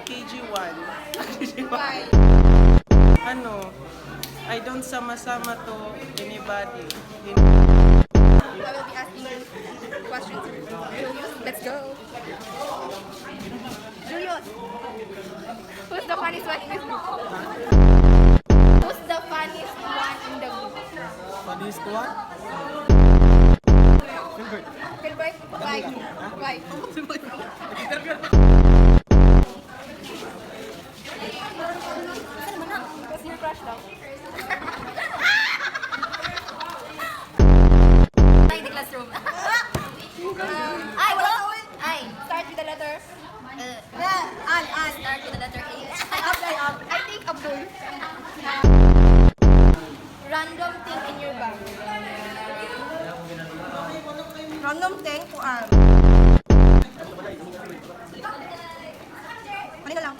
KG1. Why? Ano, I don't sama-sama to anybody. I will be asking you questions. Julius, let's go. Julius, who's the funniest one in this group? Who's the funniest one in the group? Funniest one? Gilbert, why? Why? What's your crush daw? Ay, the classroom. Ay, wala. Ay. Start with the letter. Start with the letter A. I think Abdul. Random thing in your bag. Random thing ko Ano lang?